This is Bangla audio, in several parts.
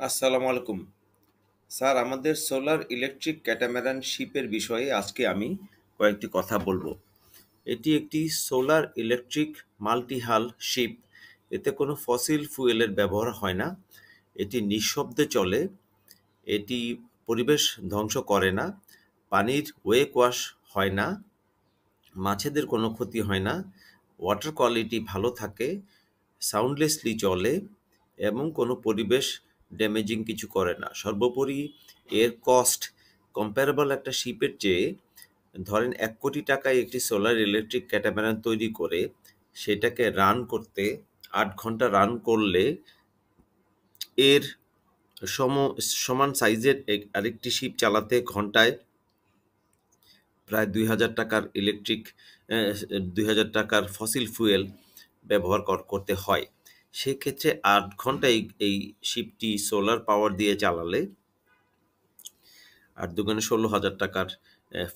আসসালামু আলাইকুম স্যার। আমাদের সোলার ইলেকট্রিক ক্যাটামারান শিপের বিষয়ে আজকে আমি কয়েকটি কথা বলবো। এটি একটি সোলার ইলেকট্রিক মাল্টিহাল শিপ। এতে কোনো ফসিল ফুয়েলের ব্যবহার হয় না। এটি নিঃশব্দে চলে। এটি পরিবেশ ধ্বংস করে না। পানির ওয়েক ওয়াশ হয় না। মাছেদের কোনো ক্ষতি হয় না। ওয়াটার কোয়ালিটি ভালো থাকে। সাউন্ডলেসলি চলে এবং কোনো পরিবেশ ড্যামেজিং কিছু করে না। সর্বোপরি এর কস্ট কম্পারেবল একটা শিপের চেয়ে, ধরেন ১,০০,০০,০০০ টাকায় একটি সোলার ইলেকট্রিক ক্যাটামারান তৈরি করে সেটাকে রান করতে ৮ ঘন্টা রান করলে এর সম সমান সাইজের আরেকটি শিপ চালাতে ঘন্টায় প্রায় ২,০০০ টাকার ইলেকট্রিক ২,০০০ টাকার ফসিল ফুয়েল ব্যবহার করতে হয়। সেক্ষেত্রে ৮ ঘন্টা এই শিপটি সোলার পাওয়ার দিয়ে চালালে ৮ দুগুণে ১৬,০০০ টাকার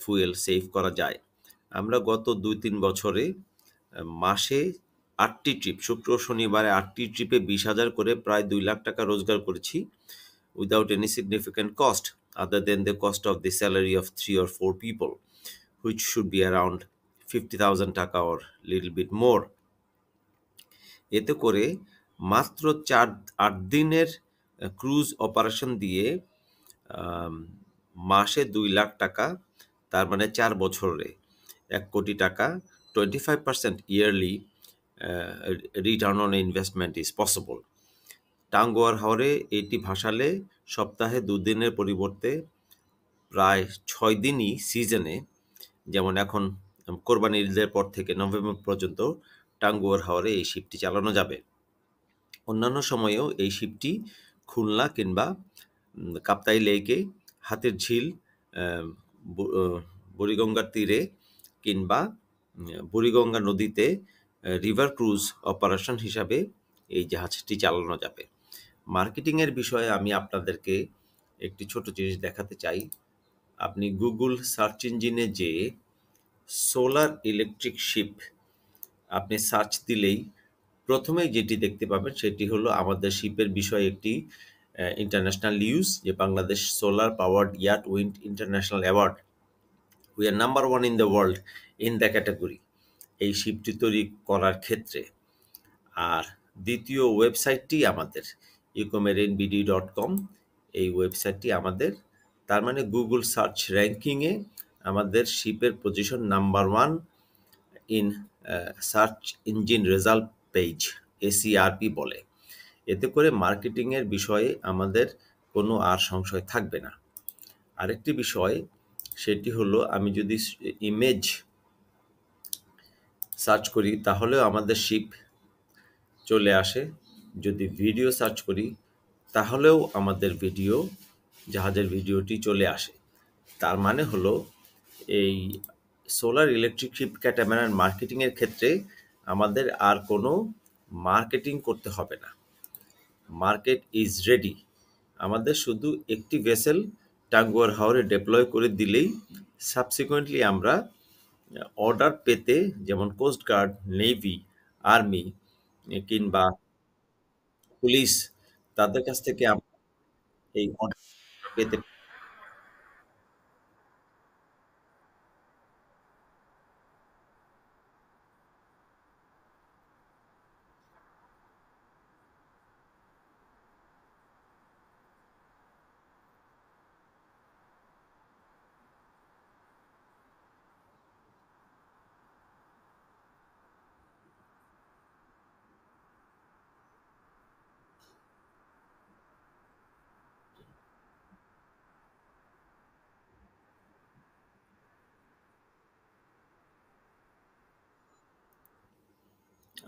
ফুয়েল সেভ করা যায়। আমরা গত ২-৩ বছরে মাসে ৮টি ট্রিপ, শুক্র শনিবারে ৮টি ট্রিপে ২০,০০০ করে প্রায় ২ লাখ টাকা রোজগার করেছি without any significant cost other than the cost of the salary of 3 or 4 people, which should be around 50,000 টাকা or little bit more. এতে করে মাত্র ৮ দিনের ক্রুজ অপারেশন দিয়ে আম মাসে ২ লাখ টাকা, তার মানে ৪ বছরে ১,০০,০০,০০০ টাকা, 25% yearly return on investment is possible. Tanguar হাওরে এটি ভাসালে সপ্তাহে ২ দিনের পরিবর্তে প্রায় ৬ দিনই সিজনে, যেমন এখন কোরবানি ঈদের পর থেকে নভেম্বর পর্যন্ত টাঙ্গুয়ার হাওরে এই শিপটি চালানো যাবে। অন্যান্য সময়েও এই শিপটি খুলনা কিংবা কাপ্তাই লেকে, হাতির ঝিল, বুড়িগঙ্গার তীরে কিংবা বুড়িগঙ্গা নদীতে রিভার ক্রুজ অপারেশন হিসাবে এই জাহাজটি চালানো যাবে। মার্কেটিংয়ের বিষয়ে আমি আপনাদেরকে একটি ছোট জিনিস দেখাতে চাই। আপনি গুগল সার্চ ইঞ্জিনে যেয়ে সোলার ইলেকট্রিক শিপ আপনি সার্চ দিলেই প্রথমেই যেটি দেখতে পাবেন সেটি হলো আমাদের শিপের বিষয়ে একটি ইন্টারন্যাশনাল নিউজ, যে Bangladesh solar powered yacht wind international award. We are number 1 in the world in the category এই শিপটি তৈরি করার ক্ষেত্রে। আর দ্বিতীয় ওয়েবসাইটটি আমাদের ecomarinebd.com, এই ওয়েবসাইটটি আমাদের। তার মানে গুগল সার্চ র্যাঙ্কিংয়ে আমাদের শিপের position number 1 in search engine result page, SERP বলে। এতে করে মার্কেটিংয়ের বিষয়ে আমাদের কোনো আর সংশয় থাকবে না। আরেকটি বিষয়, সেটি হলো আমি যদি ইমেজ সার্চ করি তাহলেও আমাদের শিপ চলে আসে। যদি ভিডিও সার্চ করি তাহলেও আমাদের জাহাজের ভিডিওটি চলে আসে। তার মানে হলো এই সোলার ইলেকট্রিক শিপ ক্যাটামারান মার্কেটিংয়ের ক্ষেত্রে আমাদের আর কোনো মার্কেটিং করতে হবে না। Market is ready. আমাদের শুধু একটি ভেসেল টাঙ্গুয়ার হাওরে ডিপ্লয় করে দিলেই সাবসিকুয়েন্টলি আমরা অর্ডার পেতে, যেমন কোস্ট গার্ড, নেভি, আর্মি কিংবা পুলিশ, তাদের কাছ থেকে আমরা এই অর্ডার পেতে।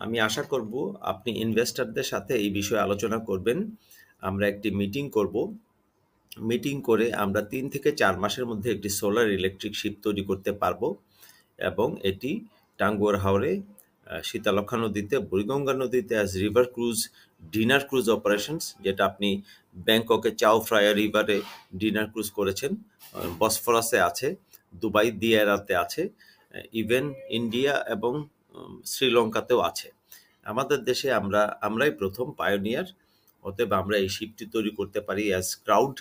আমি আশা করব আপনি ইনভেস্টরদের সাথে এই বিষয়ে আলোচনা করবেন। আমরা একটি মিটিং করব। মিটিং করে আমরা ৩ থেকে ৪ মাসের মধ্যে একটি সোলার ইলেকট্রিক শিপ তৈরি করতে পারবো এবং এটি টাঙ্গুয়ার হাওরে, শীতলক্ষ্যা নদীতে, বুড়িগঙ্গা নদীতে as river cruise, dinner cruise operations, যেটা আপনি ব্যাংককে চাও ফ্রায়া রিভারে ডিনার ক্রুজ করেছেন, বসফরাসে আছে, দুবাই দিয়ারাতে আছে, ইভেন ইন্ডিয়া এবং শ্রীলঙ্কাতেও আছে। আমাদের দেশে আমরাই প্রথম পায়োনিয়ার। অতএব আমরা এই শিপটি তৈরি করতে পারি অ্যাজ ক্রাউড।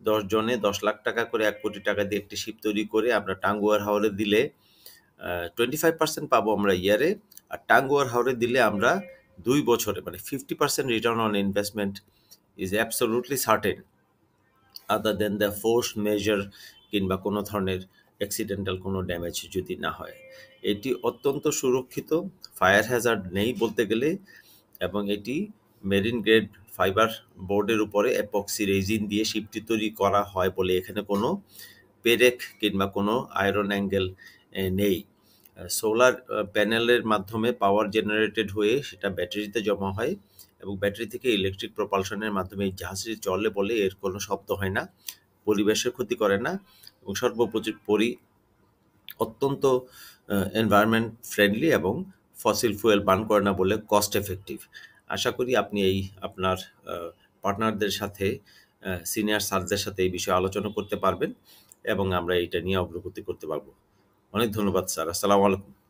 ১০ জনে ১০ লাখ টাকা করে ১ কোটি টাকা দিয়ে একটি শিপ তৈরি করে আমরা টাঙ্গুয়ার হাওরে দিলে 25% পাবো আমরা ইয়ারে। আর টাঙ্গুয়ার হাওরে দিলে আমরা ২ বছরে মানে 50% return on investment is absolutely certain, other than the force majeure কিংবা কোনো ধরনের অ্যাক্সিডেন্টাল কোনো ড্যামেজ যদি না হয়। এটি অত্যন্ত সুরক্ষিত, ফায়ার হ্যাজার্ড নেই বলতে গেলে, এবং এটি মেরিন গ্রেড ফাইবার বোর্ডের উপরে এপক্সি রেজিন দিয়ে শিপটি তৈরি করা হয় বলে এখানে কোনো পেরেক কিংবা কোনো আয়রন অ্যাঙ্গেল নেই। সোলার প্যানেলের মাধ্যমে পাওয়ার জেনারেটেড হয়ে সেটা ব্যাটারিতে জমা হয় এবং ব্যাটারি থেকে ইলেকট্রিক প্রপালশনের মাধ্যমে এই জাহাজটি চলে বলে এর কোনো শব্দ হয় না, পরিবেশের ক্ষতি করে না এবং সর্বোপরি অত্যন্ত এনভায়রনমেন্ট ফ্রেন্ডলি এবং ফসিল ফুয়েল বার্ন করে না বলে কস্ট এফেক্টিভ। আশা করি আপনি এই আপনার পার্টনারদের সাথে, সিনিয়র স্যারদের সাথে এই বিষয়ে আলোচনা করতে পারবেন এবং আমরা এইটা নিয়ে অগ্রগতি করতে পারবো। অনেক ধন্যবাদ স্যার। আসসালামু আলাইকুম।